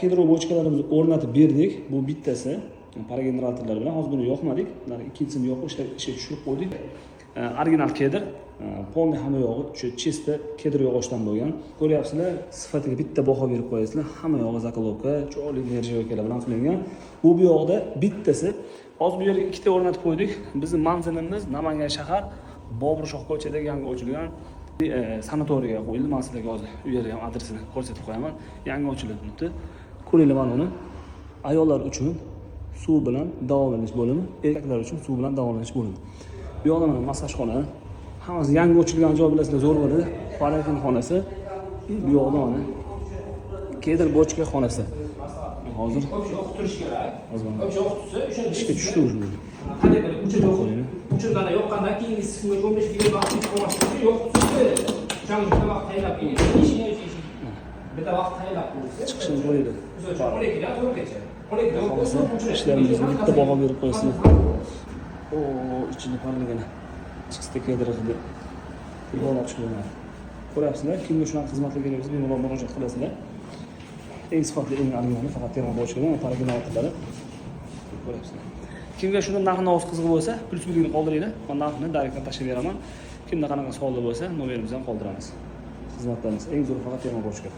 Kedro bochkalarimizni o'rnatib berdik. Bu bittasi parageneratorlar bilan. Hozir buni yoqmadik. Ular ikkinchisini yoqib ishga tushirib qo'ydik. Original kedr, polni hamma yog'i o'sha chista kedr yog'ochdan bo'lgan. Ko'ryapsizlar, sifatiga bitta baho berib qo'yasizlar. Hamma yog'i zakoloka, chiroyli nержавейкаlar bilan qilingan. Bu yoqda bittasi. Hozir bu yerga ikkita o'rnatib qo'ydik. Bizning manzilimiz Namangan shahar, Boburshoh ko'chadagi yangi ochilgan sanatoriyga qo'yildi. Men sizlarga hozir u yerga ham adresini ko'rsatib qo'yaman. Yangi ochilibdi. Ko'ringlar mana uni. Ayollar uchun suv bilan davolanish bo'limi, erkaklar uchun suv bilan davolanish bo'limi. Bu yoqda mana massajxona. Hammasi yangi ochilgan joy bilasizlar, zo'r bo'ladi. Parafin xonasi. Bu yoqda mana kedr bochka xonasi. Hozir yo'qtirish kerak. O'sha yo'qtirsa, o'sha ishga tushdi o'zi. Qanday bir uchundan yoqqandan keyin 15 kilo vaqt qolmasdan yo'qtirsa, o'sha vaqt tayyorlab qo'yish. Bitta vaqt tayyorlab qo'ysa, Chiqishini qo'ydi. 12 dan 4gacha. 12 dan Ishlarimizni bitta baho berib qo'yasizlar. O, ichini parligini. Chiqishda kedr qildi. Yo'lab chiqaman. Ko'ryapsizlar, kimga shunaqa xizmatlar kerak bo'lsa, bemalol murojaat qilasizlar. Eng sifatli, eng arzon faqat terma bochkadan parageneratorlari. Ko'ryapsizlar. Kimga shuni narx-navoz qiziq bo'lsa, plyus birligini qoldiringlar. Men narxini direktdan tashlab beraman. Kimda qanaqa savollar bo'lsa, nomerimizni ham qoldiramiz. Xizmatlarimiz eng zo'r faqat terma bochka.